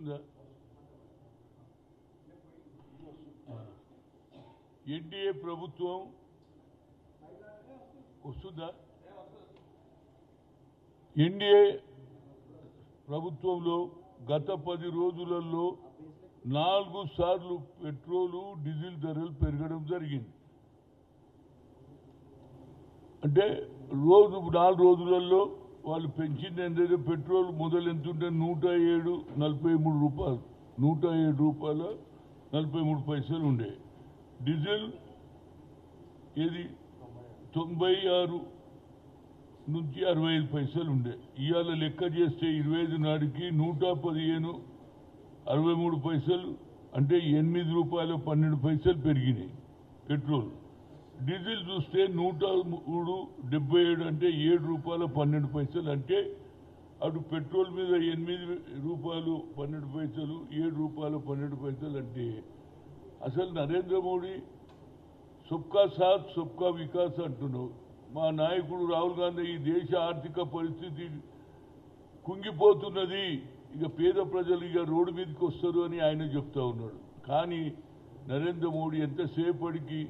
వస్తుందా? ఎన్డీఏ ప్రభుత్వం వస్తుందా? ఎన్డీఏ ప్రభుత్వంలో గత 10 రోజులలో 4 సార్లు పెట్రోలు డీజిల్ ధరలు పెరగడం జరిగింది. అంటే రోజు 4 రోజులలో వాళ్ళు పెంచింది ఏంటంటే పెట్రోల్ మొదలు ఎంత ఉంటే 107.43 రూపాయలు, 107 రూపాయల 43 పైసలు ఉండే. డీజిల్ ఏది 96 నుంచి 65 పైసలు ఉండే. ఇవాళ లెక్క చేస్తే 25 నాటికి 115.63 పైసలు, అంటే 8 రూపాయల 12 పైసలు పెరిగినాయి పెట్రోల్. డీజిల్ చూస్తే 103.77, అంటే 7 రూపాయల 12 పైసలు. అంటే అటు పెట్రోల్ మీద 8 రూపాయలు 12 పైసలు, 7 రూపాయల 12 పైసలు. అంటే అసలు నరేంద్ర మోడీ సబ్కా సాత్ సబ్కా వికాస్ అంటున్నావు. మా నాయకుడు రాహుల్ గాంధీ ఈ దేశ ఆర్థిక పరిస్థితి కుంగిపోతున్నది, ఇక పేద ప్రజలు ఇక రోడ్డు మీదకి వస్తారు అని ఆయన చెప్తా ఉన్నాడు. కానీ నరేంద్ర మోడీ ఎంతసేపటికి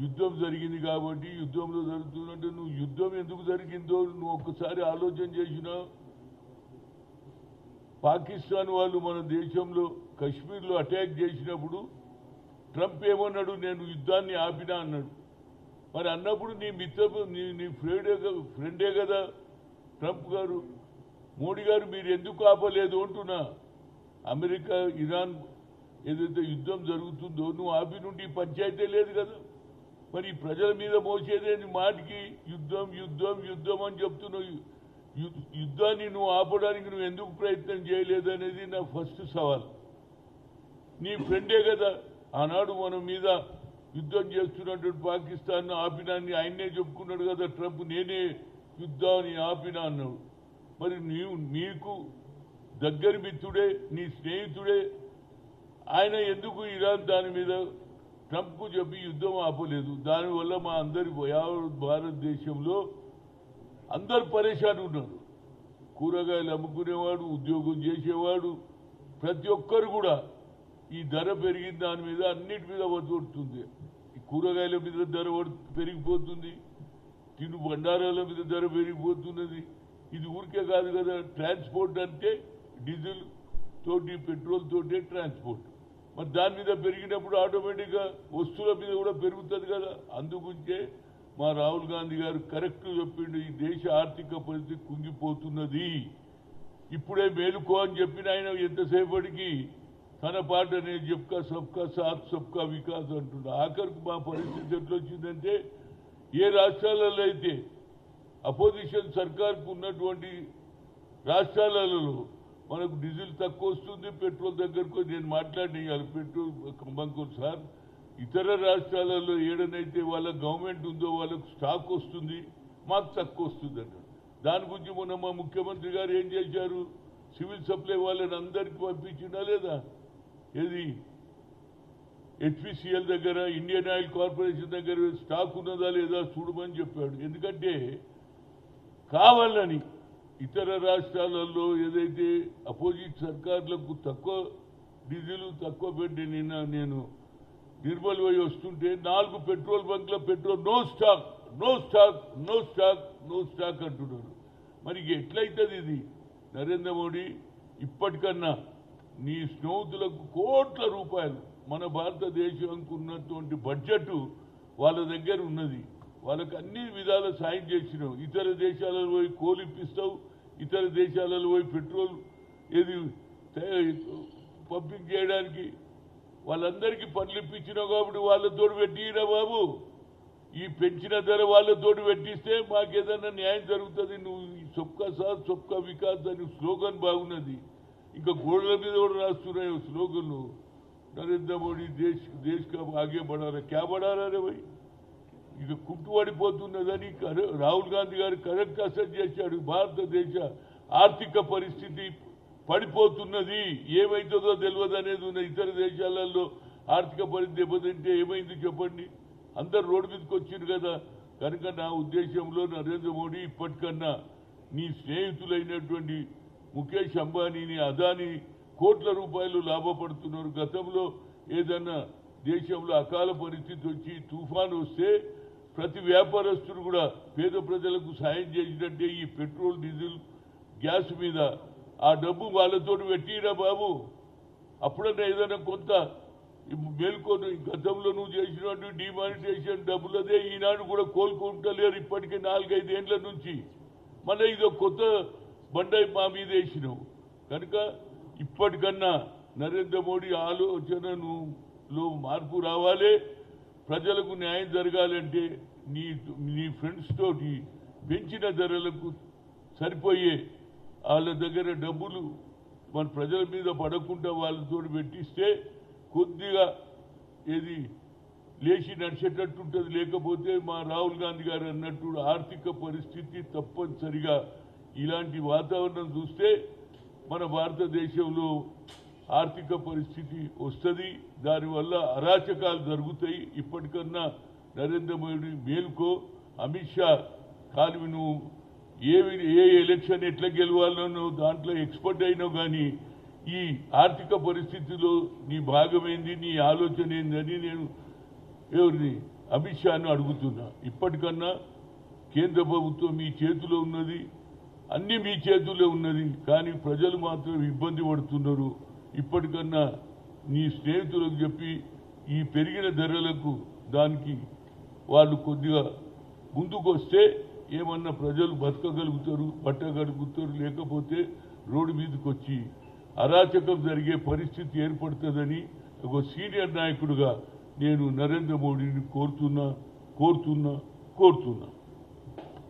యుద్ధం జరిగింది కాబట్టి యుద్ధంలో జరుగుతుందంటే, నువ్వు యుద్ధం ఎందుకు జరిగిందో నువ్వు ఒక్కసారి ఆలోచన చేసినా, పాకిస్తాన్ వాళ్ళు మన దేశంలో కశ్మీర్లో అటాక్ చేసినప్పుడు ట్రంప్ ఏమన్నాడు, నేను యుద్ధాన్ని ఆపినా అన్నాడు. మరి అన్నప్పుడు నీ మిత్రపు నీ ఫ్రెండే కదా ట్రంప్ గారు. మోడీ గారు మీరు ఎందుకు ఆపలేదు అంటున్నా. అమెరికా ఇరాన్ ఏదైతే యుద్ధం జరుగుతుందో నువ్వు ఆపి నుండి పంచాయతీ లేదు కదా. మరి ప్రజల మీద మోసేదేని మాటికి యుద్ధం యుద్ధం యుద్ధం అని చెప్తున్నావు. యుద్ధాన్ని నువ్వు ఆపడానికి నువ్వు ఎందుకు ప్రయత్నం చేయలేదనేది నా ఫస్ట్ సవాల్. నీ ఫ్రెండే కదా ఆనాడు మన మీద యుద్ధం చేస్తున్నటువంటి పాకిస్తాన్ ఆపినాన్ని ఆయన్నే చెప్పుకున్నాడు కదా ట్రంప్, నేనే యుద్ధాన్ని ఆపినా అన్నాడు. మరి నీకు దగ్గర మిత్రుడే, నీ స్నేహితుడే ఆయన ఎందుకు ఇరాన్ దాని మీద ట్రంప్కు చెప్పి యుద్ధం ఆపలేదు? దానివల్ల మా అందరి భారతదేశంలో అందరు పరేషాన్ ఉన్నారు. కూరగాయలు అమ్ముకునేవాడు, ఉద్యోగం చేసేవాడు, ప్రతి ఒక్కరు కూడా ఈ ధర పెరిగిన దాని మీద అన్నిటి మీద పడుతుంది. ఈ కూరగాయల మీద ధర పెరిగిపోతుంది, తిను బండారాల మీద ధర పెరిగిపోతున్నది. ఇది ఊరికే కాదు కదా. ట్రాన్స్పోర్ట్ అంటే డీజిల్ తోటి పెట్రోల్ తోటే ట్రాన్స్పోర్ట్. మరి దాని మీద పెరిగినప్పుడు ఆటోమేటిక్గా వస్తువుల మీద కూడా పెరుగుతుంది కదా. అందుగుంచే మా రాహుల్ గాంధీ గారు కరెక్ట్ చెప్పిండు, ఈ దేశ ఆర్థిక పరిస్థితి కుంగిపోతున్నది, ఇప్పుడే మేలుకో అని చెప్పిన ఆయన ఎంతసేపటికి తన పాట నేను చెప్కా సబ్కా సాత్ సబ్కా వికాస్ అంటున్నా. ఆఖరికి మా పరిస్థితి ఎట్లా వచ్చిందంటే, ఏ రాష్ట్రాలలో అయితే అపోజిషన్ సర్కార్కు ఉన్నటువంటి రాష్ట్రాలలో మనకు డీజిల్ తక్కువ వస్తుంది, పెట్రోల్ దగ్గరకు నేను మాట్లాడిన పెట్రోల్ బంకులు సార్, ఇతర రాష్ట్రాలలో ఏడనైతే వాళ్ళ గవర్నమెంట్ ఉందో వాళ్ళకు స్టాక్ వస్తుంది, మాకు తక్కువ వస్తుంది అన్నాడు. దాని గురించి మొన్న మా ముఖ్యమంత్రి గారు ఏం చేశారు, సివిల్ సప్లై వాళ్ళని అందరికీ పంపించినా లేదా, ఏది హెచ్పిసిఎల్ దగ్గర, ఇండియన్ ఆయిల్ కార్పొరేషన్ దగ్గర స్టాక్ ఉన్నదా లేదా చూడమని చెప్పాడు. ఎందుకంటే కావాలని ఇతర రాష్ట్రాలలో ఏదైతే అపోజిట్ సర్కార్లకు తక్కువ డీజిల్ తక్కువ పెట్టి నేను నిర్మల్ పోయి వస్తుంటే 4 పెట్రోల్ బంక్ల petrol no stock no stock no stock no stock అంటున్నారు. మరి ఎట్లయితుంది ఇది? నరేంద్ర మోడీ ఇప్పటికన్నా నీ స్నేహితులకు కోట్ల రూపాయలు మన భారతదేశానికి ఉన్నటువంటి బడ్జెట్ వాళ్ళ దగ్గర ఉన్నది, వాళ్ళకి అన్ని విధాల సాయం చేసినావు. ఇతర దేశాలలో పోయి కోల్ ఇప్పిస్తావు, ఇతర దేశాలలో పోయి పెట్రోల్ ఏది పంపింగ్ చేయడానికి వాళ్ళందరికీ పనులు ఇప్పించినావు. కాబట్టి వాళ్ళతోడు పెట్టినా బాబు, ఈ పెంచిన ధర వాళ్ళతోటి పెట్టిస్తే మాకేదన్నా న్యాయం జరుగుతుంది. నువ్వు సబ్కా సాత్ సబ్కా వికాస్ అని స్లోగన్ బాగున్నది, ఇంకా గోడల మీద కూడా రాస్తున్నాయి స్లోగన్లు. నరేంద్ర మోడీ దేశ్ కా ఆగే బడారా, క్యా బడారా రే భయ్, ఇక కుంటుపడిపోతున్నదని రాహుల్ గాంధీ గారు కరెక్ట్ అసెస్ చేశాడు. భారతదేశ ఆర్థిక పరిస్థితి పడిపోతున్నది, ఏమైతుందో తెలియదు అనేది ఉన్న. ఇతర దేశాలలో ఆర్థిక పరిస్థితి దెబ్బతింటే ఏమైంది చెప్పండి, అందరు రోడ్డు మీదకి వచ్చింది కదా. కనుక నా ఉద్దేశంలో నరేంద్ర మోడీ ఇప్పటికన్నా నీ స్నేహితులైనటువంటి ముఖేష్ అంబానీని, అదానీ కోట్ల రూపాయలు లాభపడుతున్నారు. గతంలో ఏదన్నా దేశంలో అకాల పరిస్థితి వచ్చి తుఫాను వస్తే ప్రతి వ్యాపారస్తుడు కూడా పేద ప్రజలకు సాయం చేసినట్టే ఈ పెట్రోల్ డీజిల్ గ్యాస్ మీద ఆ డబ్బు వాళ్ళతో పెట్టిరా బాబు. అప్పుడన్నా ఏదైనా కొంత మేల్కొని గతంలో నువ్వు చేసినట్టు డిమానిటైజేషన్ డబ్బులదే ఈనాడు కూడా కోలుకుంటలేరు. ఇప్పటికే 4-5 ఏండ్ల నుంచి మళ్ళీ ఇదో కొత్త బండై మా మీద వేసినావు కనుక ఇప్పటికన్నా నరేంద్ర మోడీ ఆలోచనలో మార్పు రావాలి. ప్రజలకు న్యాయం జరగాలంటే నీ ఫ్రెండ్స్ తోటి పెంచిన ధరలకు సరిపోయే వాళ్ళ దగ్గర డబ్బులు మన ప్రజల మీద పడకుండా వాళ్ళతో పెట్టిస్తే కొద్దిగా ఏది లేచి నడిచేటట్టు ఉంటుంది. లేకపోతే మా రాహుల్ గాంధీ గారు అన్నట్టు ఆర్థిక పరిస్థితి తప్పనిసరిగా ఇలాంటి వాతావరణం చూస్తే మన భారతదేశంలో ఆర్థిక పరిస్థితి వస్తుంది. దానివల్ల అరాచకాలు జరుగుతాయి. ఇప్పటికన్నా నరేంద్ర మోడీ మేలుకో. అమిత్ షా కాలువి నువ్వు ఏ ఎలక్షన్ ఎట్లా గెలవాలనో దాంట్లో ఎక్స్పర్ట్ అయినావు, కానీ ఈ ఆర్థిక పరిస్థితిలో నీ భాగమైంది, నీ ఆలోచన ఏందని నేను ఎవరిని అమిత్ షాను అడుగుతున్నా. ఇప్పటికన్నా కేంద్ర ప్రభుత్వం మీ చేతిలో ఉన్నది, అన్నీ మీ చేతుల్లో ఉన్నది, కానీ ప్రజలు మాత్రం ఇబ్బంది పడుతున్నారు. ఇప్పటికన్నా నీ స్నేహితులకు చెప్పి ఈ పెరిగిన ధరలకు దానికి వాళ్ళు కొద్దిగా ముందుకు వస్తే ఏమన్నా ప్రజలు బతకగలుగుతారు, పట్టగలుగుతారు. లేకపోతే రోడ్డు మీదకి వచ్చి అరాచకం జరిగే పరిస్థితి ఏర్పడుతుందని ఒక సీనియర్ నాయకుడిగా నేను నరేంద్ర మోడీని కోరుతున్నా.